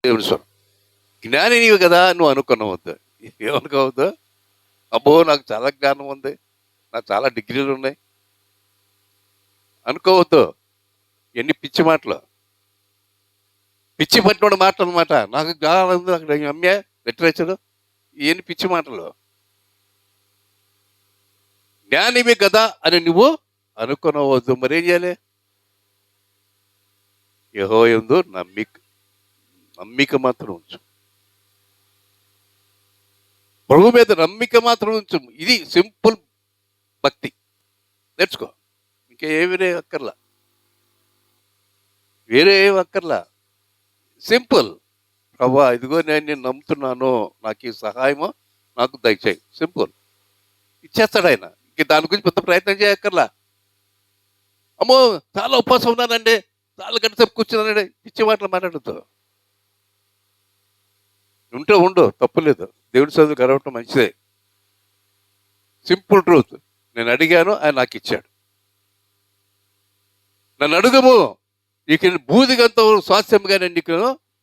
దేవుని స్వరం. జ్ఞాని నీవు కదా నువ్వు అనుకున్నావద్దు. ఏమనుకోవద్దు, అబ్బో నాకు చాలా జ్ఞానం ఉంది, నాకు చాలా డిగ్రీలు ఉన్నాయి అనుకోవద్దు. ఎన్ని పిచ్చి మాటలు, పిచ్చి పట్టినోడు మాటలు అనమాట. నాకు జ్ఞానం ఉంది, అక్కడ అమ్మే లిటరేచరు, ఎన్ని పిచ్చి మాటలు. జ్ఞానివి కదా అని నువ్వు అనుకునవద్దు. మరేం చేయాలి? యెహోవా యందు నమ్మిక మాత్రం ఉంచు. ప్రభు మీద నమ్మిక మాత్రం ఉంచు. ఇది సింపుల్ భక్తి. నేర్చుకో. ఇంకేమి అక్కర్లా, వేరే ఏం అక్కర్లా. సింపుల్. ప్రభా ఇదిగో నేను నిన్ను నమ్ముతున్నాను, నాకు ఈ సహాయము నాకు దయచేయి. సింపుల్. ఇచ్చేస్తాడు ఆయన. ఇంక దాని గురించి పెద్ద ప్రయత్నం చేయక్కర్లా. అమ్మో చాలా ఉపవాసం ఉన్నానండి, చాలా గంట సేపు కూర్చున్నానండి, పిచ్చి మాటలు మాట్లాడద్దు. ఉంటే ఉండు, తప్పులేదు. దేవుడి చదువు గడవటం మంచిదే. Simple truth. నేను అడిగాను, ఆయన నాకు ఇచ్చాడు. నన్ను అడుగము, నీకు బూదిగంత స్వాస్థ్యంగా నేను నీకు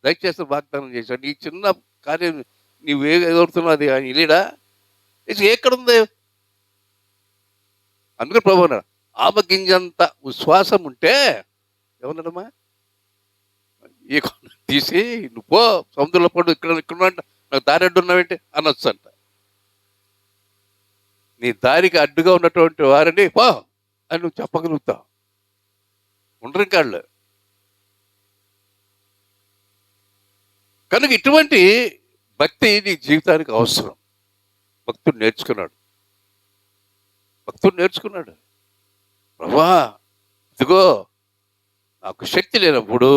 దయచేసి వాగ్దానం చేశాడు. నీ చిన్న కార్యం నీవు ఎదురుతున్నావు, అది ఆయన ఇలీడా ఎక్కడుంది? అందుకని ప్రభు అన్నాడు, ఆమగింజంత విశ్వాసం ఉంటే ఏమన్నాడమ్మా, ఈ తీసి నువ్వు పో సముద్రంలో పడు, ఇక్కడ నాకు దారి అడ్డు ఉన్నావేంటి అనొచ్చు అంట. నీ దారికి అడ్డుగా ఉన్నటువంటి వారిని పో అని నువ్వు చెప్పగలుగుతావు. ఉండరు కాళ్ళు. కనుక ఇటువంటి భక్తి నీ జీవితానికి అవసరం. భక్తుడు నేర్చుకున్నాడు. ప్రభా ఇదిగో నాకు శక్తి లేనప్పుడు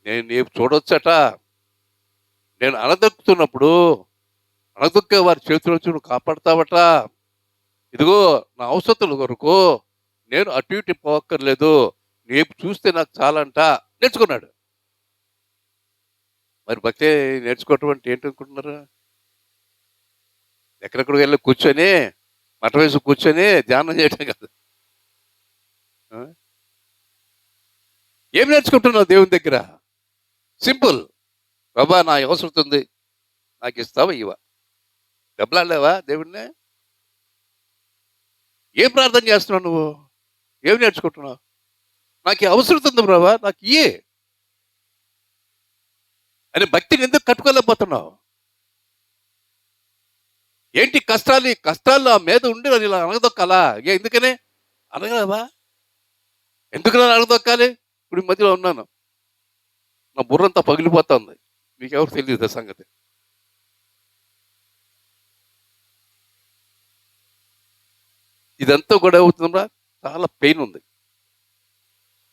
నేను నీవు చూడొచ్చట, నేను అనదొక్కుతున్నప్పుడు అనదొక్కే వారి చేతిలో నువ్వు కాపాడుతావట, ఇదిగో నా అవసరతల కొరకు నేను అటు ఇటు పోక్కర్లేదు, నీకు చూస్తే నాకు చాలంట. నేర్చుకున్నాడు. మరి భక్తి నేర్చుకోవటం అంటే ఏంటనుకుంటున్నారు? ఎక్కడెక్కడికి వెళ్ళి కూర్చొని మఠ వేసి కూర్చొని ధ్యానం చేయటం కాదు. ఏం నేర్చుకుంటున్నావు దేవుని దగ్గర? సింపుల్. బాబా నా అవసరం ఉంది, నాకు ఇస్తావా ఇవా? దెబ్బలాడలేవా దేవుడిని? ఏం ప్రార్థన చేస్తున్నావు నువ్వు? ఏం నేర్చుకుంటున్నావు? నాకు అవసరం ఉంది ప్రభా, నాకు ఇయే అని భక్తిని ఎందుకు కట్టుకోలేకపోతున్నావు? ఏంటి కష్టాలు ఆ మీద ఉండి అది ఇలా అనగదొక్కాలా? ఎందుకనే అనగలవా? ఎందుకు నేను అనగదొక్కాలి? ఇప్పుడు ఈ మధ్యలో ఉన్నాను, నా బుర్రంతా పగిలిపోతుంది. మీకెవరు తెలియదు ఆ సంగతి. ఇదంతా కూడా అవుతుందా? చాలా పెయిన్ ఉంది.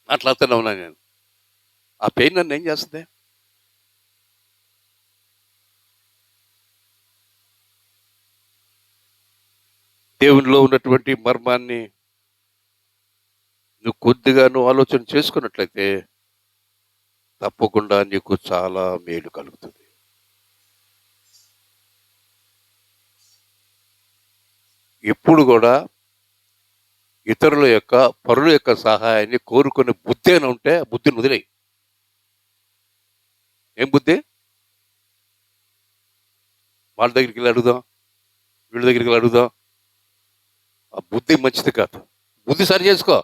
మాట్లాడుతూనే ఉన్నాను నేను. ఆ పెయిన్ నన్ను ఏం చేస్తుంది? దేవునిలో ఉన్నటువంటి మర్మాన్ని నువ్వు కొద్దిగా ఆలోచన చేసుకున్నట్లయితే తప్పకుండా నీకు చాలా మేలు కలుగుతుంది. ఎప్పుడు కూడా ఇతరుల యొక్క పరుల యొక్క సహాయాన్ని కోరుకునే బుద్ధి అని ఉంటే బుద్ధిని వదిలేయి. ఏం బుద్ధి? వాళ్ళ దగ్గరికి వెళ్ళి అడుగుదాం, వీళ్ళ దగ్గరికి వెళ్ళి అడుగుదాం. ఆ బుద్ధి మంచిది కాదు. బుద్ధి సరి చేసుకో.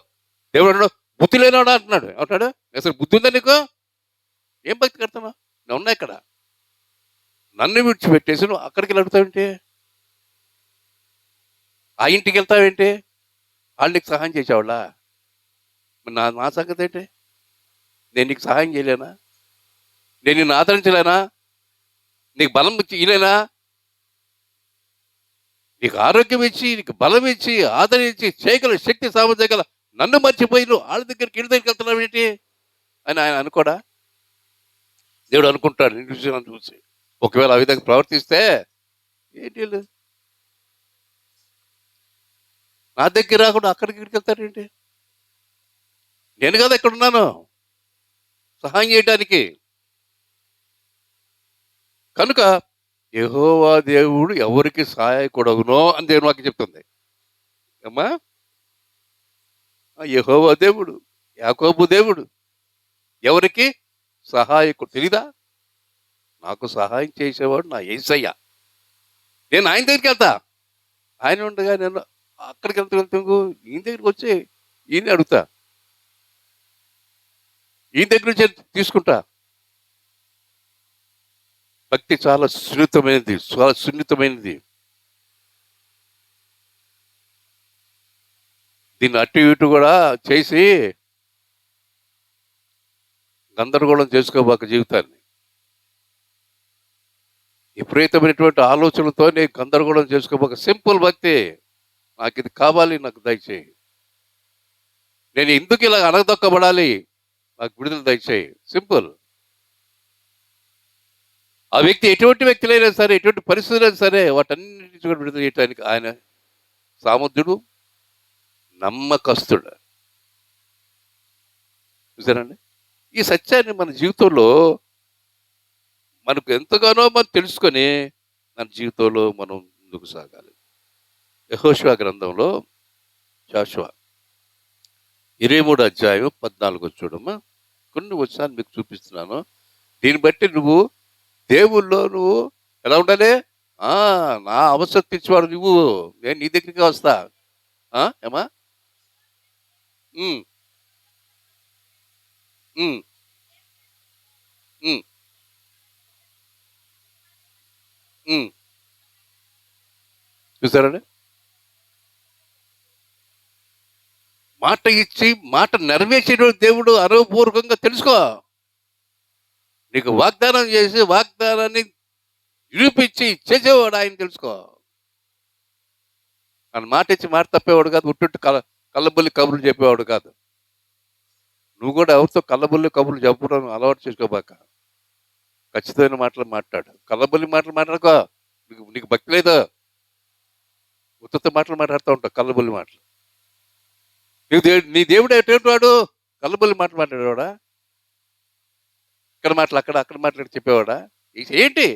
దేవుడు అన్నాడు బుద్ధి లేనాడు అంటున్నాడు. అంటాడు అసలు బుద్ధి ఉందా నీకు? ఏం భక్తి కడుతున్నావు? నేను ఉన్నా ఇక్కడ. నన్ను విడిచిపెట్టేసి నువ్వు అక్కడికి వెళ్ళి అడుగుతావేంటి? ఆ ఇంటికి వెళ్తావేంటి? వాళ్ళు నీకు సహాయం చేసేవాళ్ళ? నా సంగతి ఏంటి? నేను నీకు సహాయం చేయలేనా? నేను నిన్ను ఆదరించలేనా? నీకు బలం ఇచ్చి నీకు ఆరోగ్యం ఇచ్చి, నీకు బలం ఇచ్చి, ఆదరించి చేయగల శక్తి సామర్థ్యం నన్ను మర్చిపోయి నువ్వు వాళ్ళ దగ్గరికి ఇంటి దగ్గరికి వెళ్తున్నావు ఏంటి అని ఆయన అనుకోడా? దేవుడు అనుకుంటాడు నిన్ను చూసి. ఒకవేళ ఆ విధంగా ప్రవర్తిస్తే ఏంటి, నా దగ్గర రాకుండా అక్కడికి ఇక్కడికి వెళ్తారేంటి? నేను కదా ఇక్కడ ఉన్నాను సహాయం చేయడానికి. కనుక యెహోవా దేవుడు ఎవరికి సహాయకుడగునో అని దేవుని వాక్యం చెప్తుంది. అమ్మా, యెహోవా దేవుడు, యాకోబు దేవుడు ఎవరికి సహాయకుడు తెలీదా? నాకు సహాయం చేసేవాడు నా యేసయ్య. నేను ఆయన దగ్గరికి వెళ్తా. ఆయన ఉండగా నేను అక్కడికి వెళ్తూ ఈయన దగ్గరికి వచ్చి ఈయన్ని అడుగుతా. ఈయన దగ్గర నుంచే తీసుకుంటా. భక్తి చాలా సున్నితమైనది. చాలా సున్నితమైనది. దీన్ని అటు ఇటు కూడా చేసి గందరగోళం చేసుకోబాక జీవితాన్ని. విపరీతమైనటువంటి ఆలోచనలతో నేను గందరగోళం చేసుకోబాక. సింపుల్ భక్తి. నాకు ఇది కావాలి, నాకు దయచేయి. నేను ఎందుకు ఇలా అణగదొక్కబడాలి, నాకు విడుదల దయచేయి. సింపుల్. ఆ వ్యక్తి ఎటువంటి వ్యక్తులైనా సరే, ఎటువంటి పరిస్థితులైనా సరే, వాటన్నిటి నుంచి కూడా విడుదల చేయడానికి ఆయన సామర్థ్యుడు, నమ్మకస్తుడు. చూసారండి? ఈ సత్యాన్ని మన జీవితంలో మనకు ఎంతగానో మనం తెలుసుకొని మన జీవితంలో మనం ముందుకు సాగాలి. యెహోషువ గ్రంథంలో జాషువ 23 అధ్యాయం 14 చూడమ్మా. కొన్ని వచనాలు మీకు చూపిస్తున్నాను. దీన్ని బట్టి నువ్వు దేవుల్లో నువ్వు ఎలా ఉండాలి? నా అవసరం తీర్చేవాడు నువ్వు, నేను నీ దగ్గరికి వస్తా. ఏమా? ఉమ్, ఉమ్, ఉమ్, ఉమ్. చూసారండి? మాట ఇచ్చి మాట నెరవేర్చిన దేవుడు అనుభవపూర్వకంగా తెలుసుకో. నీకు వాగ్దానం చేసి వాగ్దానాన్ని నిరూపించి చేసేవాడు ఆయన తెలుసుకో. ఆయన మాట ఇచ్చి మాట తప్పేవాడు కాదు. ఉట్టు కళ్ళబుల్లి కబుర్లు చెప్పేవాడు కాదు. నువ్వు కూడా ఎవరితో కళ్ళబుల్లి కబుర్లు చెప్పడం అలవాటు చేసుకోబాక. ఖచ్చితమైన మాటలు మాట్లాడు. కళ్ళబుల్లి మాటలు మాట్లాడుకో. నీకు భక్తి లేదా? ఉత్తత మాటలు మాట్లాడుతూ ఉంటావు, కళ్ళబుల్లి మాటలు. నీ దేవుడు ఎటువంటి వాడు? కళ్ళబుల్లి మాటలు మాట్లాడేవాడా? ఇక్కడ మాటలు అక్కడ మాట్లాడి చెప్పేవాడా? ఏంటి?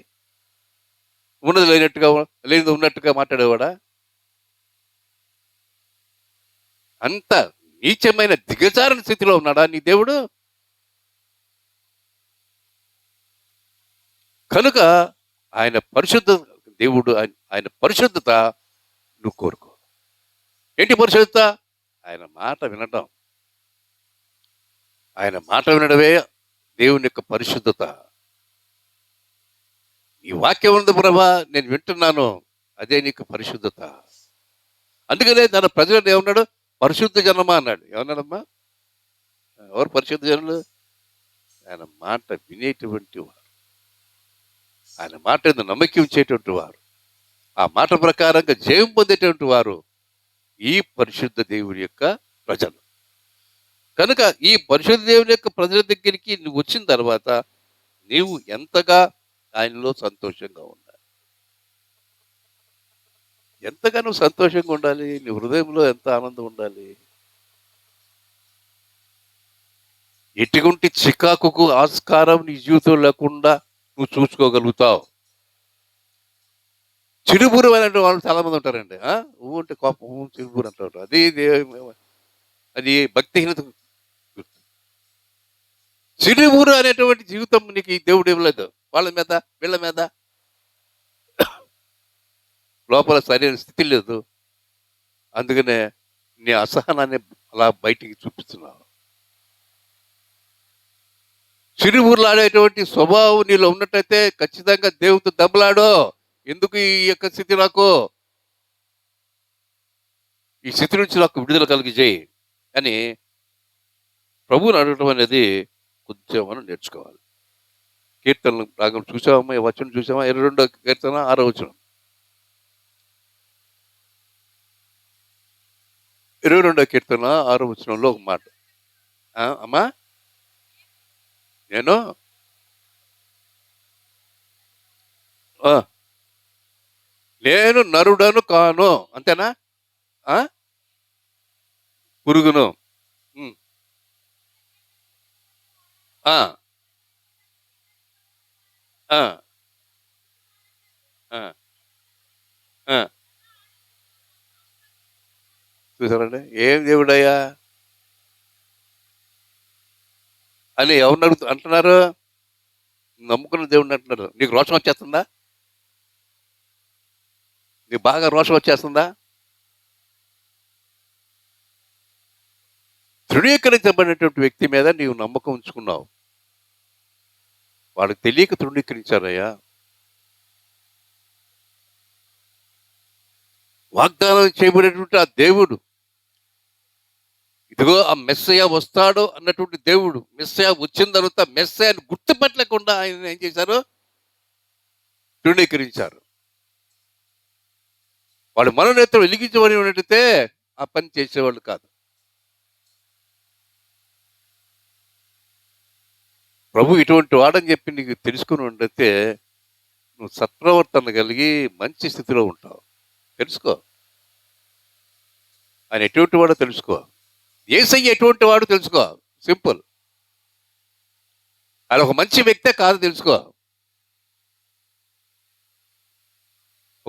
ఉన్నది లేనట్టుగా, లేనిది ఉన్నట్టుగా మాట్లాడేవాడా? అంత నీచమైన దిగజారణ స్థితిలో ఉన్నాడా నీ దేవుడు? కనుక ఆయన పరిశుద్ధ దేవుడు, ఆయన పరిశుద్ధత నువ్వు కోరుకో. ఏంటి పరిశుద్ధత? ఆయన మాట వినడం. ఆయన మాట వినడమే దేవుని యొక్క పరిశుద్ధత. ఈ వాక్యం ఉంది ప్రభా, నేను వింటున్నాను, అదే నీకు పరిశుద్ధత. అందుకనే తన ప్రజలను ఏమన్నాడు? పరిశుద్ధ జనమా అన్నాడు. ఏమన్నాడమ్మా? ఎవరు పరిశుద్ధ జనులు? ఆయన మాట వినేటువంటి వారు, ఆయన మాట నమ్మకం ఉంచేటువంటి వారు, ఆ మాట ప్రకారంగా జయం పొందేటువంటి వారు ఈ పరిశుద్ధ దేవుని యొక్క ప్రజలు. కనుక ఈ పరిశుద్ధ దేవుని యొక్క ప్రజల దగ్గరికి నువ్వు వచ్చిన తర్వాత నీవు ఎంతగా ఆయనలో సంతోషంగా ఉండాలి. ఎంతగా నువ్వు సంతోషంగా ఉండాలి. నీ హృదయంలో ఎంత ఆనందం ఉండాలి. ఎటువంటి చికాకుకు ఆస్కారం నీ జీవితం లేకుండా నువ్వు చూసుకోగలుగుతావు. చిరుబురు అనేటువంటి వాళ్ళు చాలా మంది ఉంటారండి. ఊ అంటే కోపం, చిరుబురు అంటారు. అది భక్తిహీనత. చిరుబురు అనేటువంటి జీవితం నీకు ఈ దేవుడు ఇవ్వలేదు. వాళ్ళ మీద వీళ్ళ మీద లోపల సరైన స్థితి లేదు. అందుకనే నీ అసహనాన్ని అలా బయటికి చూపిస్తున్నావు. చిరుబుర్లాడేటువంటి స్వభావం నీలో ఉన్నట్టయితే ఖచ్చితంగా దేవుడితో దెబ్బలాడో. ఎందుకు ఈ యొక్క స్థితి నాకు? ఈ స్థితి నుంచి నాకు విడుదల కలిగి చేయి అని ప్రభువుని అడగటం అనేది కొంచెం మనం నేర్చుకోవాలి. కీర్తనలు రాగం చూసామా? ఈ వచనం చూసామా? 22వ కీర్తన 6వ వచనం. 22వ కీర్తన 6వ వచనంలో ఒక మాట. అమ్మా, నేను నరుడను కాను. అంతేనా? పురుగును. చూసారండి? ఏం దేవుడయ్యా అని ఎవరిని అంటున్నారు? నమ్ముకున్న దేవుడిని అంటున్నారు. నీకు రోషం వచ్చేస్తుందా? నీకు బాగా రోషం వచ్చేస్తుందా? తృణీకరించబడినటువంటి వ్యక్తి మీద నీవు నమ్మకం ఉంచుకున్నావు. వాళ్ళకి తెలియక తృణీకరించారయ్యా. వాగ్దానం చేయబడినటువంటి ఆ దేవుడు, ఇదిగో ఆ మెస్సయ్య వస్తాడు అన్నటువంటి దేవుడు, మెస్సయ్య వచ్చిన తర్వాత మెస్సయ్యని గుర్తుపట్టలేకుండా ఆయన ఏం చేశారు? తృణీకరించారు. వాళ్ళు మనోనేత్రం వెలిగించబడి ఉన్నట్టయితే ఆ పని చేసేవాళ్ళు కాదు. ప్రభు ఇటువంటి వాడని చెప్పి నీకు తెలుసుకుని ఉండతే నువ్వు సత్ప్రవర్తన కలిగి మంచి స్థితిలో ఉంటావు. తెలుసుకో, ఆయన ఎటువంటి వాడో తెలుసుకో. యేసయ్య ఎటువంటి వాడు తెలుసుకో. సింపుల్. ఆయన ఒక మంచి వ్యక్తే కాదు తెలుసుకో.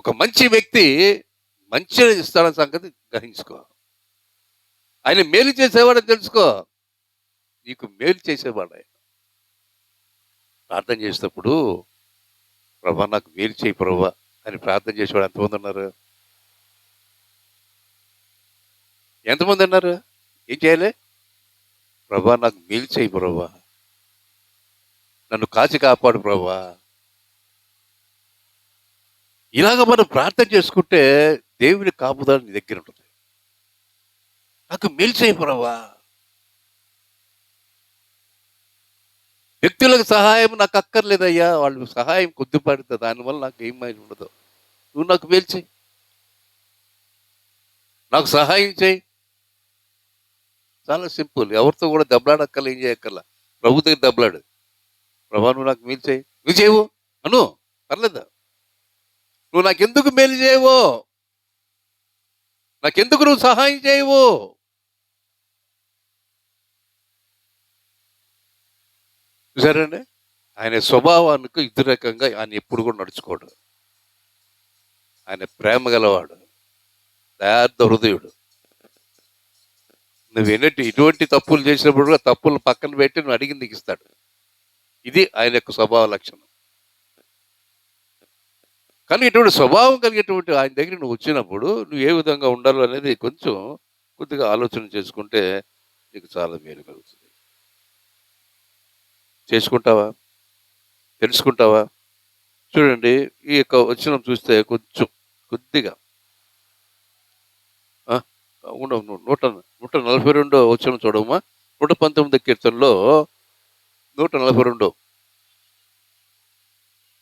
ఒక మంచి వ్యక్తి మంచిగా ఇస్తాడన్న సంగతి గ్రహించుకో. ఆయన మేలు చేసేవాడని తెలుసుకో. నీకు మేలు చేసేవాడు ఆయన. ప్రార్థన చేసేటప్పుడు ప్రభా నాకు మేలు చేయి ప్రభా అని ప్రార్థన చేసేవాడు ఎంతమంది ఉన్నారు? ఎంతమంది అన్నారు? ఏం చేయాలి? ప్రభా నాకు మేలు చేయి ప్రభా, నన్ను కాచి కాపాడు ప్రభా. ఇలాగ మనం ప్రార్థన చేసుకుంటే దేవుని కాపుదల నీ దగ్గర ఉంటుంది. నాకు మేలు చేయి ప్రభా. వ్యక్తులకు సహాయం నాకు అక్కర్లేదయ్యా, వాళ్ళు సహాయం కొద్దిపడుతుంది, దానివల్ల నాకు ఏం మైలు ఉండదు. నువ్వు నాకు మేలు చేయి, నాకు సహాయం చేయి. చాలా సింపుల్. ఎవరితో కూడా దెబ్బలాడక్కర్లా, ఏం చేయక్కర్లా. ప్రభు దగ్గర దెబ్బలాడు. ప్రభా నువ్వు నాకు మేలు చేయి, నువ్వు చేయవు అను, పర్లేదా? నువ్వు నాకెందుకు మేలు చేయవు, నాకెందుకు నువ్వు సహాయం చేయవు? చూసారండి, ఆయన స్వభావానికి వ్యతిరేకంగా ఆయన ఎప్పుడు కూడా నడుచుకోడు. ఆయన ప్రేమ గలవాడు, దయార్థ హృదయుడు. నువ్వు ఇటువంటి తప్పులు చేసినప్పుడు కూడా తప్పులు పక్కన పెట్టి నువ్వు అడిగి నీకు ఇస్తాడు. ఇది ఆయన యొక్క స్వభావ లక్షణం. కానీ ఇటువంటి స్వభావం కలిగేటువంటి ఆయన దగ్గర నువ్వు వచ్చినప్పుడు నువ్వు ఏ విధంగా ఉండాలో అనేది కొద్దిగా ఆలోచన చేసుకుంటే నీకు చాలా మేలు కలుగుతుంది. చేసుకుంటావా? తెలుసుకుంటావా? చూడండి, ఈ యొక్క వచనం చూస్తే కొద్దిగా 142 వచనం చూడమ్మా. 119 కీర్తనలో 142,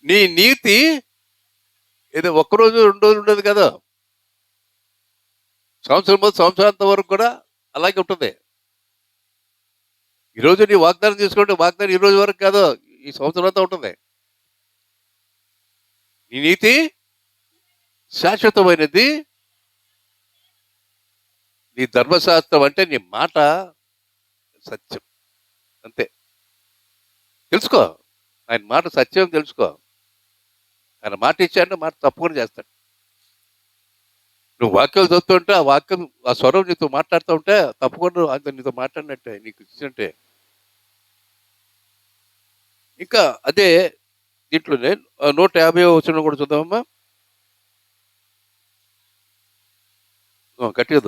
నీ నీతి ఏదో ఒక్కరోజు 2 రోజులు ఉండదు కదా, సంవత్సరాంతం వరకు కూడా అలాగే ఉంటుంది. ఈరోజు నీ వాగ్దానం తీసుకుంటే వాగ్దానం ఈ రోజు వరకు కాదు, ఈ సంవత్సరం అంతా ఉంటుంది. నీ నీతి శాశ్వతమైనది, నీ ధర్మశాస్త్రం అంటే నీ మాట సత్యం. అంతే. తెలుసుకో, ఆయన మాట సత్యం తెలుసుకో. ఆయన మాట ఇచ్చాడంటే మాట తప్పకుండా చేస్తాడు. నువ్వు వాక్యాలు చదువుతుంటే ఆ వాక్యం, ఆ స్వరం నీతో మాట్లాడుతూ ఉంటే తప్పకుండా అంత నీతో మాట్లాడినట్టే, నీకు ఇచ్చినట్టే. ఇంకా అదే దీంట్లోనే 150 వచనం కూడా చూద్దామమ్మా. గట్టిగా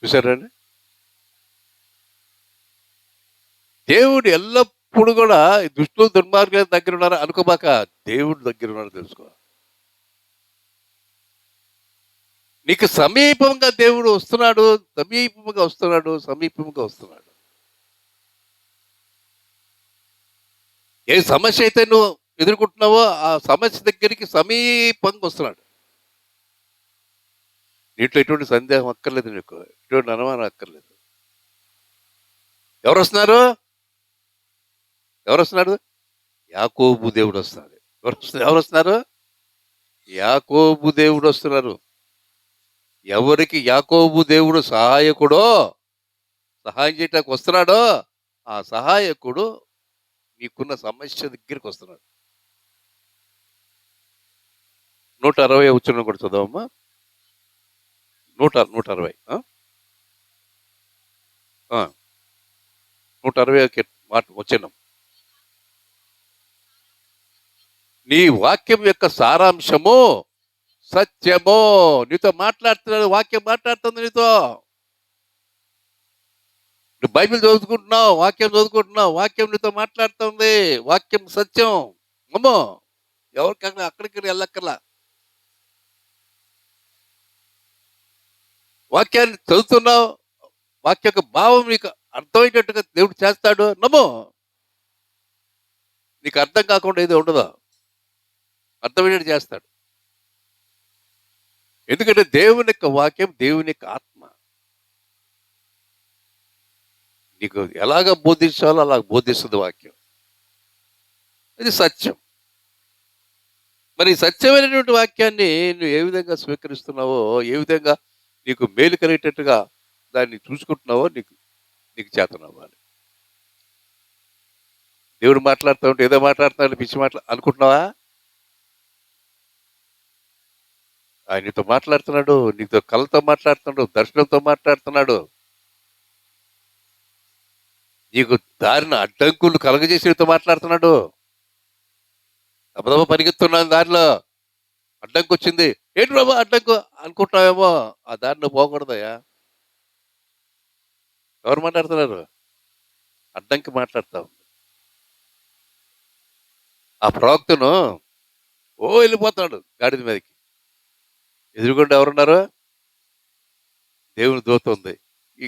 చూసారండి, దేవుడు ఎల్లప్పుడు కూడా దుష్టులు దుర్మార్గుల దగ్గర ఉన్నారు అనుకోబాక, దేవుడు దగ్గర ఉన్నారు తెలుసుకో. నీకు సమీపంగా దేవుడు వస్తున్నాడు, సమీపంగా వస్తున్నాడు, సమీపంగా వస్తున్నాడు. ఏ సమస్య అయితే నువ్వు ఎదుర్కొంటున్నావో ఆ సమస్య దగ్గరికి సమీపంగా వస్తున్నాడు. నీట్లో ఎటువంటి సందేహం అక్కర్లేదు, నీకు ఎటువంటి అనుమానం అక్కర్లేదు. ఎవరు వస్తున్నారు? యాకోబు దేవుడు వస్తున్నాడు. ఎవరు వస్తున్నారు? యాకోబు దేవుడు వస్తున్నారు. ఎవరికి యాకోబు దేవుడు సహాయకుడో సహాయం చేయటానికి వస్తున్నాడో, ఆ సహాయకుడు నీకున్న సమస్య దగ్గరికి వస్తున్నాడు. 160 వచనం కూడా చదవమ్మా. 160 ఆ! 160 మాట వచనం. నీ వాక్యం యొక్క సారాంశము సత్యము. నీతో మాట్లాడుతున్నాడు, వాక్యం మాట్లాడుతుంది నీతో. నువ్వు బైబిల్ చదువుకుంటున్నావు, వాక్యం చదువుకుంటున్నావు, వాక్యం నీతో మాట్లాడుతుంది. వాక్యం సత్యం. అమ్మో, ఎవరికన్నా అక్కడికి వెళ్ళక్కర్లా. వాక్యాన్ని చదువుతున్నావు, వాక్య యొక్క భావం నీకు అర్థమయ్యేటట్టుగా దేవుడు చేస్తాడు. నమ్మో, నీకు అర్థం కాకుండా ఏదో ఉండదు, అర్థమయ్యేటట్టు చేస్తాడు. ఎందుకంటే దేవుని యొక్క వాక్యం దేవుని యొక్క ఆత్మ. నీకు ఎలాగ బోధించాలో అలా బోధిస్తుంది వాక్యం. ఇది సత్యం. మరి ఈ సత్యమైనటువంటి వాక్యాన్ని నువ్వు ఏ విధంగా స్వీకరిస్తున్నావో, ఏ విధంగా నీకు మేలు కలిగేటట్టుగా దాన్ని చూసుకుంటున్నావో నీకు నీకు చేతనవ్వాలి. దేవుడు మాట్లాడుతూ ఉంటే ఏదో మాట్లాడుతున్నాడు, పిచ్చి అనుకుంటున్నావా? ఆయన నీతో మాట్లాడుతున్నాడు, నీతో కళ్ళతో మాట్లాడుతున్నాడు, దర్శనంతో మాట్లాడుతున్నాడు. నీకు దారిన అడ్డంకులు కలగజేసేతో మాట్లాడుతున్నాడు. దబదబ పరిగెత్తున్నాను దారిలో, అడ్డంకి వచ్చింది, ఏంటి బాబా అడ్డంకు అనుకుంటున్నావేమో, ఆ దారిలో పోకూడదయా. ఎవరు మాట్లాడుతున్నారు? అడ్డంకి మాట్లాడతావు. ఆ ప్రవక్తను వెళ్ళిపోతున్నాడు గాడిద మీదకి. ఎదురుగుండా ఎవరున్నారు? దేవుని దూత ఉంది. ఈ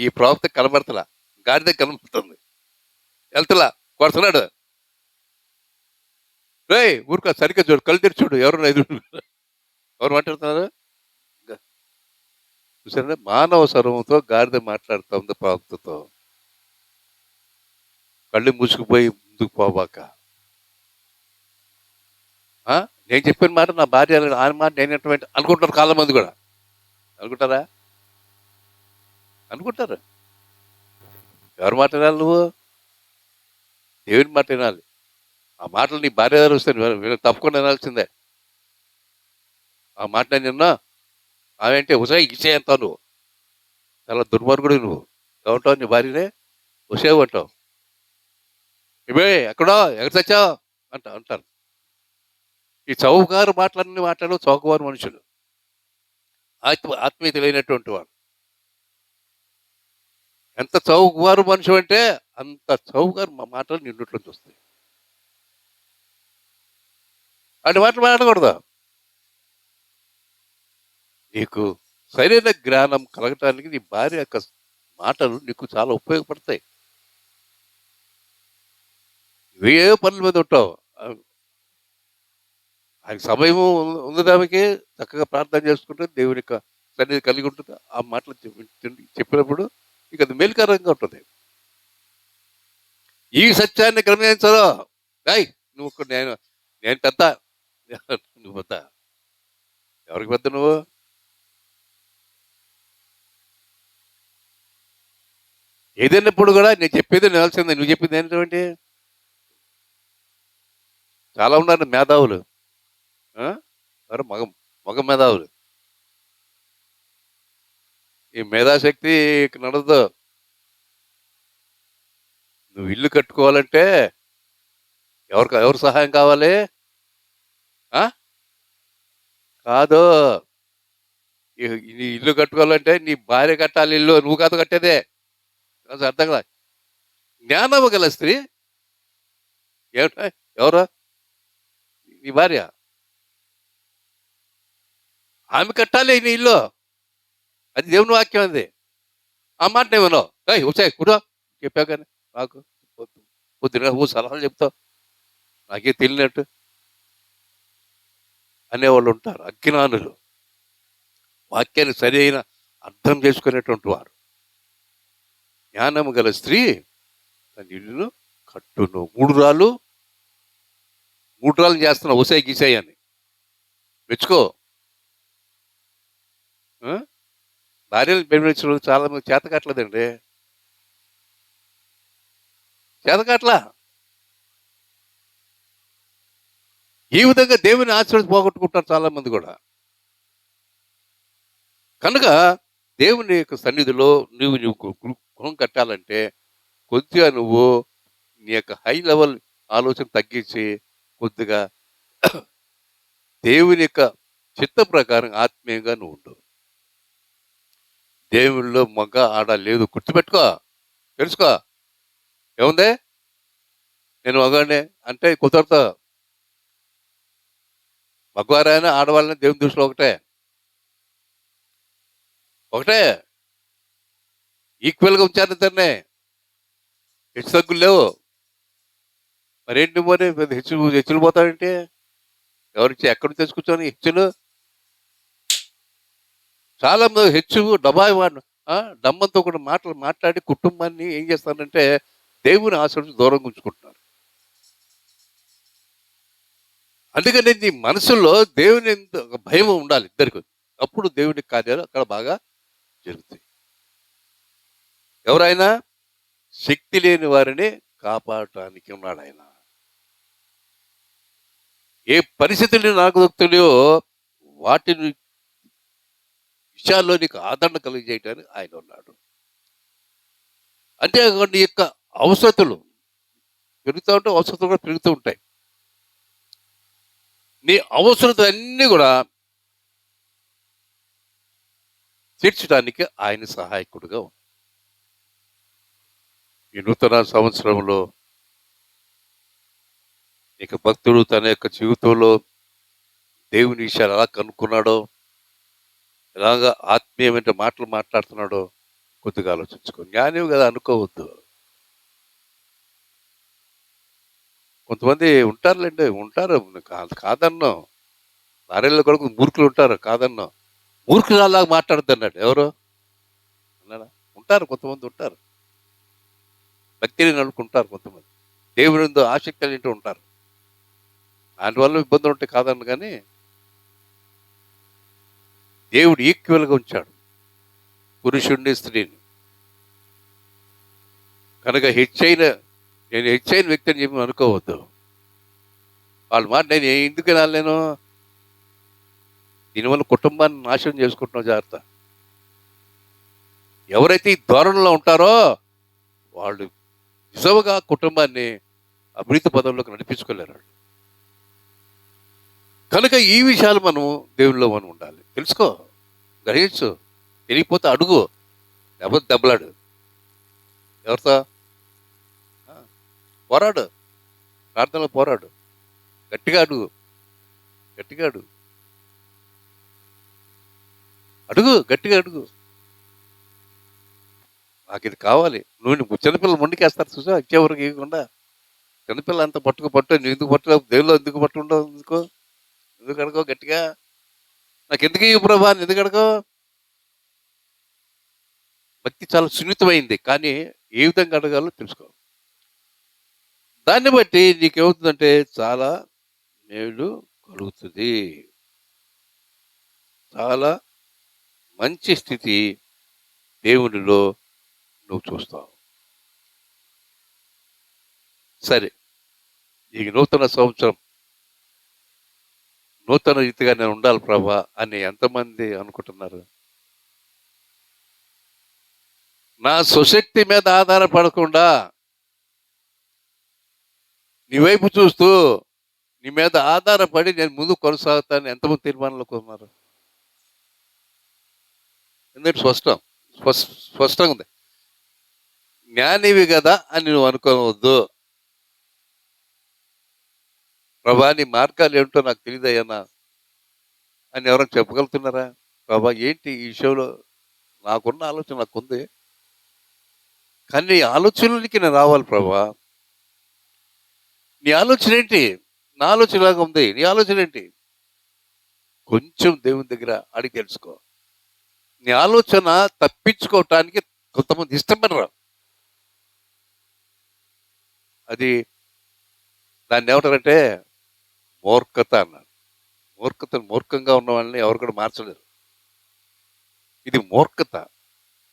ఈ ప్రవక్త కనబడతలా, గాడిద కనబడుతుంది, వెళ్తలా, కొడుతున్నాడు. రే ఊరుకో, సరిగ్గా చూడు, కళ్ళు తెరిచి చూడు, ఎవరు ఎవరు మాట్లాడుతున్నారు? చూసారా, మానవ స్వరంతో గాడిద మాట్లాడుతూ ఉంది ప్రవక్తతో. కళ్ళు మూసుకుపోయి ముందుకు పోబాక. నేను చెప్పిన మాట నా భార్య ఆయన మాట నేను అనుకుంటారు చాలా మంది కూడా. అనుకుంటారా? అనుకుంటారు. ఎవరు మాట వినాలి? నువ్వు దేవుని మాట వినాలి. ఆ మాటలు నీ భార్య గారు వస్తే తప్పకుండా వినాల్సిందే. ఆ మాట నేను విన్నా, ఆమె అంటే ఉసే ఇచ్చే అంటావు నువ్వు. చాలా దుర్మార్గుడు నువ్వు. ఏమంటావు నీ భార్యనే? ఉసేవు అంటావు. ఇవే ఎక్కడో ఎక్కడ తెచ్చావు అంటారు. ఈ చౌకగారు మాటలన్నీ మాట్లాడు చౌకవారు మనుషులు, ఆత్మీయత లేనటువంటి వాడు. ఎంత చౌకవారు మనుషు అంటే అంత చౌకగారు మాటలు నిన్నట్లోంచి వస్తాయి. అటు మాటలు మాట్లాడకూడదు. నీకు సరైన జ్ఞానం కలగటానికి నీ భార్య యొక్క మాటలు నీకు చాలా ఉపయోగపడతాయి. ఏ పనుల మీద ఉంటావు, ఆయన సమయము ఉండడానికి చక్కగా ప్రార్థన చేసుకుంటే దేవుని యొక్క సన్నిధి కలిగి ఉంటుంది. ఆ మాటలు చెప్పినప్పుడు ఇక అది మేలుకరంగా ఉంటుంది. ఈ సత్యాన్ని గ్రహించరు. నువ్వు నేను నేను పెద్ద, నువ్వు పెద్ద, ఎవరికి పెద్ద నువ్వు? ఏదైనప్పుడు కూడా నేను చెప్పేది నిలసిందే. నువ్వు చెప్పింది ఏంటంటే, చాలా ఉన్నారు మేధావులు, మగ మేధావులు. ఈ మేధాశక్తి నడదు. నువ్వు ఇల్లు కట్టుకోవాలంటే ఎవరు సహాయం కావాలి? కాదు, నీ ఇల్లు కట్టుకోవాలంటే నీ భార్య కట్టాలి ఇల్లు, నువ్వు కాదు కట్టేదే. అర్థం కదా. జ్ఞానము గల స్త్రీ ఏమిటా? ఎవరు? నీ భార్య. ఆమె కట్టాలి నీ ఇల్లు, అది దేవుని వాక్యం. అది ఆ మాట నేను వచ్చాయి కూడా చెప్పా, కానీ నాకు పొద్దున సలహాలు చెప్తావు, నాకే తెలియనట్టు అనేవాళ్ళు ఉంటారు, అజ్ఞానులు. వాక్యాన్ని సరి అయిన అర్థం చేసుకునేటువంటి వారు. జ్ఞానము గల స్త్రీ తన ఇల్లును కట్టును. మూడు రాళ్ళు చేస్తున్నావు ఉసాయి గిసాయి అని మెచ్చుకో. భార్యలు ప్రేమించడం చాలా మంది చేత కట్టలేదండి. చేతకాట్లా. ఈ విధంగా దేవుని ఆశీర్వాదం పోగొట్టుకుంటారు చాలా మంది కూడా. కనుక దేవుని యొక్క సన్నిధిలో నువ్వు గృహం కట్టాలంటే కొద్దిగా నువ్వు నీ యొక్క హై లెవెల్ ఆలోచన తగ్గించి కొద్దిగా దేవుని యొక్క చిత్త ప్రకారం ఆత్మీయంగా నువ్వు ఉండు. దేవుళ్ళో మగ ఆడ లేదు, గుర్తుపెట్టుకో, తెలుసుకో. ఏముంది, నేను మగాడినే అంటే కుదరదు. మగవారైనా ఆడవాళ్ళని దేవుని దృష్టిలో ఒకటే, ఒకటే. ఈక్వల్గా ఉంచారు ఇద్దరినే, హెచ్చు తగ్గులు లేవు. మరేంటి మరి హెచ్చులు పోతాడంటే ఎవరిచ్చి ఎక్కడి తెచ్చుకుంటాను హెచ్చులు? చాలా మంది హెచ్చు డబాయి వాడు డమ్మంతో కూడా మాట్లాడి కుటుంబాన్ని ఏం చేస్తారంటే దేవుని ఆశీర్వాదం దూరంగా ఉంచుకుంటున్నారు. అందుకని నీ మనసులో దేవుని ఒక భయం ఉండాలి ఇద్దరికి. అప్పుడు దేవుని కార్యాలు అక్కడ బాగా జరుగుతాయి. ఎవరైనా శక్తి లేని వారిని కాపాడటానికి ఉన్నాడు ఆయన. ఏ పరిస్థితులు నాకు తెలియో వాటిని విషయాల్లో నీకు ఆదరణ కలిగజేయటానికి ఆయన ఉన్నాడు. అంటే నీ యొక్క అవసరతలు పెరుగుతూ ఉంటే అవసరతలు కూడా పెరుగుతూ ఉంటాయి. నీ అవసరతలన్నీ కూడా తీర్చడానికి ఆయన సహాయకుడుగా ఉన్నాడు. ఈ నూతన సంవత్సరంలో ఇక భక్తుడు తన యొక్క జీవితంలో దేవుని విషయాలు ఎలా కనుక్కున్నాడో, ఎలాగ ఆత్మీయమైన మాటలు మాట్లాడుతున్నాడో కొద్దిగా ఆలోచించుకో. జ్ఞానివి కదా అనుకోవద్దు. కొంతమంది ఉంటారులేండి, ఉంటారు, కాదన్నాం. భార్యల కొడుకు మూర్ఖులు ఉంటారు, కాదన్నాం. మూర్ఖులు అలాగా మాట్లాడద్దు అన్నాడు ఎవరు అన్నాడా? ఉంటారు, కొంతమంది ఉంటారు, భక్తిని నడుపుకుంటారు, కొంతమంది దేవుని ఆసక్తి కలిగి ఉంటారు. దాని వల్ల ఇబ్బందులు ఉంటాయి కాదన్న, కానీ దేవుడు ఈక్వల్గా ఉంచాడు పురుషుడిని స్త్రీని. కనుక నేను హెచ్చైన వ్యక్తి అని చెప్పి అనుకోవద్దు. వాళ్ళ మాట నేను ఎందుకు వినాలి? నేను దీనివల్ల కుటుంబాన్ని నాశనం చేసుకుంటున్నావు, జాగ్రత్త. ఎవరైతే ఈ ధోరణిలో ఉంటారో వాళ్ళు నిజంగా కుటుంబాన్ని అభివృద్ధి పదంలోకి నడిపించుకోలేరు. కనుక ఈ విషయాలు మనం దేవుళ్ళలో మనం ఉండాలి. తెలుసుకో, గ్రహించు. తెలియకపోతే అడుగు, లేకపోతే దెబ్బలాడు. ఎవరితో పోరాడు, ప్రార్థనలో పోరాడు, గట్టిగా అడుగు, గట్టిగా అడుగు, గట్టిగా అడుగు. నాకు ఇది కావాలి. నువ్వు చిన్నపిల్లలు మొండికేస్తారు చూసా, ఇచ్చేవరకు ఇవ్వకుండా. చిన్నపిల్ల అంతా పట్టు నువ్వు ఎందుకు పట్టుకో, దేవుళ్ళు ఎందుకు పట్టుకుంటావు? ఎందుకు అడగో గట్టిగా? నాకు ఎందుకు ఇవ్వు ప్రభా అని ఎందుకు అడగో? భక్తి చాలా సున్నితమైంది, కానీ ఏ విధంగా అడగాలో తెలుసుకో. దాన్ని బట్టి నీకేమవుతుందంటే చాలా మేలు కలుగుతుంది, చాలా మంచి స్థితి దేవునిలో నువ్వు చూస్తావు. సరే, ఈ నూతన సంవత్సరం నూతన రీతిగా నేను ఉండాలి ప్రభా అని ఎంతమంది అనుకుంటున్నారు? నా స్వశక్తి మీద ఆధారపడకుండా నీ వైపు చూస్తూ నీ మీద ఆధారపడి నేను ముందు కొనసాగుతాను ఎంతమంది తీర్మానంలోకి ఉన్నారు? ఎందుకంటే స్పష్టంగా ఉంది. జ్ఞానివి కదా అని నువ్వు అనుకోవద్దు. ప్రభా నీ మార్గాలు ఏమిటో నాకు తెలియదయ్యన్నా అని ఎవరైనా చెప్పగలుగుతున్నారా? ప్రభా ఏంటి ఈ విషయంలో నాకున్న ఆలోచన నాకుంది, కానీ నీ ఆలోచనలకి నేను రావాలి ప్రభా. నీ ఆలోచన ఏంటి? నా ఆలోచన లాగా ఉంది, నీ ఆలోచన ఏంటి? కొంచెం దేవుని దగ్గర అడిగి తెలుసుకో. నీ ఆలోచన తప్పించుకోవటానికి కొంతమంది ఇష్టపడరు. అది దాన్ని ఏమంటారంటే మూర్ఖత అన్నారు. మూర్ఖంగా ఉన్న వాళ్ళని ఎవరు కూడా మార్చలేరు. ఇది మూర్ఖత.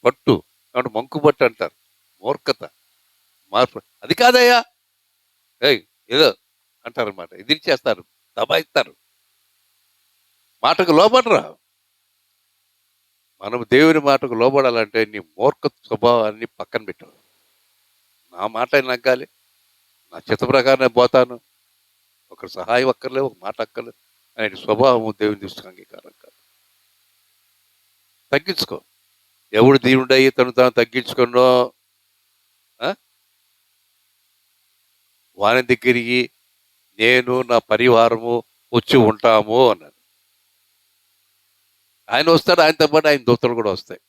పట్టు కాబట్టి మంకు పట్టు అంటారు. మూర్ఖత, మార్పు అది కాదయ్యా, ఏయ్ ఏదో అంటారనమాట. ఎదిరిచ్చేస్తారు, దబాయిస్తారు, మాటకు లోబడరా. మనం దేవుని మాటకు లోబడాలంటే నీ మూర్ఖ స్వభావాన్ని పక్కన పెట్టు. నా మాట నగ్గాలి, నా చిత్త ప్రకారం నేను పోతాను, ఒకరి సహాయం అక్కర్లేదు, ఒక మాట అక్కర్లేదు అనే స్వభావం దేవుని దృష్టికి అంగీకారం కాదు. తగ్గించుకో. ఎవడు దీనుడయ్యి తను తాను తగ్గించుకున్నో ఆ, వాని దగ్గరికి నేను నా పరివారము వచ్చి ఉంటాము అన్నాడు. ఆయన వస్తాడు, ఆయనతో పాటు ఆయన దూతలు కూడా వస్తాయి.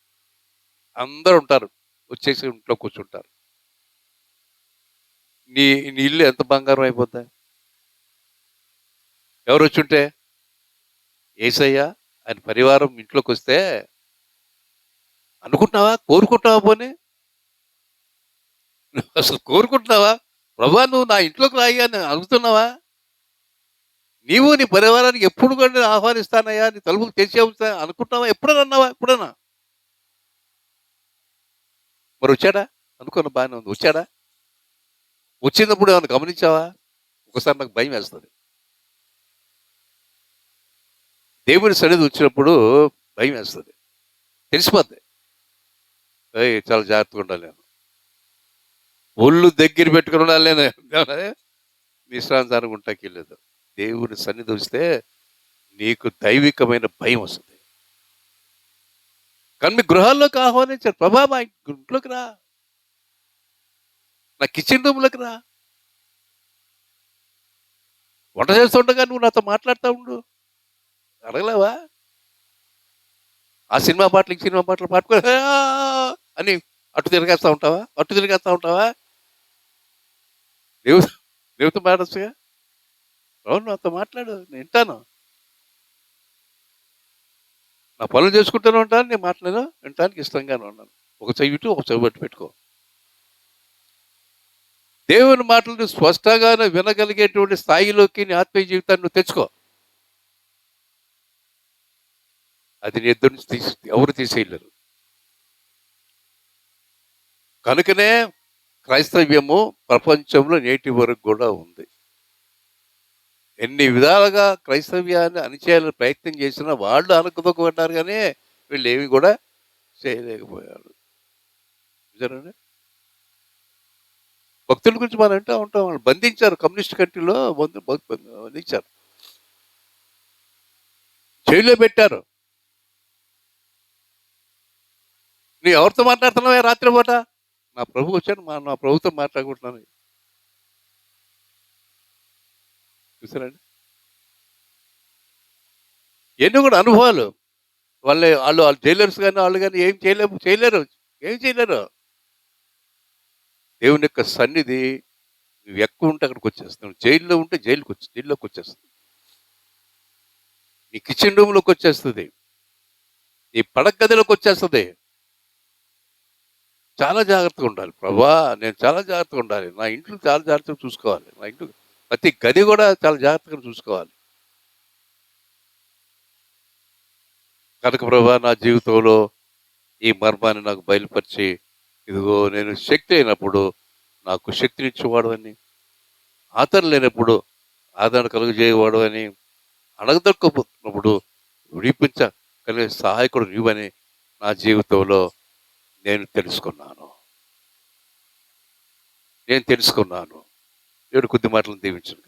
అందరూ ఉంటారు, వచ్చేసి ఇంట్లో కూర్చుంటారు. నీ నీ ఇల్లు ఎంత బంగారం అయిపోద్దా ఎవరు వచ్చుంటే? యేసయ్య ఆయన పరివారం ఇంట్లోకి వస్తే అనుకుంటున్నావా, కోరుకుంటున్నావా? పోనీ నువ్వు అసలు కోరుకుంటున్నావా? ప్రభా నువ్వు నా ఇంట్లోకి రాయి అని అడుగుతున్నావా? నీవు నీ పరివారానికి ఎప్పుడు కూడా నేను ఆహ్వానిస్తానయ్యా, నీ తలుపులు తెరిచే ఉంచుతా అనుకుంటున్నావా? ఎప్పుడైనా అన్నావా? ఎప్పుడైనా? మరి వచ్చాడా? అనుకున్న బాగానే ఉంది, వచ్చాడా? వచ్చినప్పుడు ఏమైనా గమనించావా? ఒకసారి నాకు భయం వేస్తుంది. దేవుని సన్నిధి వచ్చినప్పుడు భయం వేస్తుంది, తెలిసిపోద్ది. ఏయ్ చాలా జాగ్రత్తగా ఉండాలి నేను, ఒళ్ళు దగ్గర పెట్టుకుని ఉండాలి నేను, విశ్రాంతానికి ఉంటాకి వెళ్ళలేదు. దేవుని సన్నిధి వస్తే నీకు దైవికమైన భయం వస్తుంది. కానీ మీ గృహాల్లోకి ఆహ్వానించారు, ప్రభా మా ఇంట్లోకి రా, నా కిచెన్ రూమ్లోకి రా, వంట చేస్తుండగా నువ్వు నాతో మాట్లాడుతూ ఉండు. అడగలేవా? ఆ సినిమా పాటలు ఈ సినిమా పాటలు పాడుకొని అని అటు తిరిగేస్తూ ఉంటావా? అటు తిరిగేస్తూ ఉంటావా? దేవుడు దేవుడితో మాట్లాడచ్చుగా. అవును, నాతో మాట్లాడు, నేను వింటాను. నా పనులు చేసుకుంటూనే ఉంటాను, నేను మాట్లాడను, వినటానికి ఇష్టంగానే ఉన్నాను. ఒక చెవి ఇటు, ఒక చెవి పట్టు పెట్టుకో. దేవుని మాటలను స్పష్టంగానే వినగలిగేటువంటి స్థాయిలోకి నీ ఆత్మీయ జీవితాన్ని నువ్వు తెచ్చుకో. అది నీ ఇద్దరు నుంచి ఎవరు తీసేయలేరు. కనుకనే క్రైస్తవ్యము ప్రపంచంలో నేటి వరకు కూడా ఉంది. ఎన్ని విధాలుగా క్రైస్తవ్యాన్ని అణిచేయాలని ప్రయత్నం చేసినా వాళ్ళు అనుకుదొక్కుపడ్డారు, కానీ వీళ్ళు ఏమి కూడా చేయలేకపోయారు. నిజమేనండి. భక్తుల గురించి మనం వింటూ ఉంటాం, వాళ్ళు బంధించారు, కమ్యూనిస్ట్ కంట్రీలో బంధించారు, జైల్లో పెట్టారు. నువ్వు ఎవరితో మాట్లాడుతున్నావా రాత్రిపూట? నా ప్రభు వచ్చాను, నా ప్రభుతో మాట్లాడుకుంటున్నాను. చూసారండి, ఎన్ని కూడా అనుభవాలు. వాళ్ళు జైలర్స్ కానీ వాళ్ళు కానీ ఏం చేయలేరు, ఏం చేయలేరు. దేవుని యొక్క సన్నిధి నువ్వు ఎక్కువ ఉంటే అక్కడికి వచ్చేస్తావు. జైల్లో ఉంటే జైల్లోకి వచ్చేస్తుంది, నీ కిచెన్ రూమ్లోకి వచ్చేస్తుంది, నీ పడక గదిలోకి వచ్చేస్తుంది. చాలా జాగ్రత్తగా ఉండాలి. ప్రభా నేను చాలా జాగ్రత్తగా ఉండాలి, నా ఇంట్లో చాలా జాగ్రత్తగా చూసుకోవాలి, నా ఇంట్లో ప్రతి గది కూడా చాలా జాగ్రత్తగా చూసుకోవాలి. కనుక ప్రభా నా జీవితంలో ఈ మర్మాన్ని నాకు బయలుపరిచి, ఇదిగో నేను శక్తి అయినప్పుడు నాకు శక్తినిచ్చేవాడు అని, ఆదరణ లేనప్పుడు ఆదరణ కలుగజేయవాడు అని, అడగదొక్కప్పుడు విడిపించగలిగే సహాయకుడు నీవని నా జీవితంలో నేను తెలుసుకున్నాను. దేవుడు కొద్ది మాటలను దీవించును.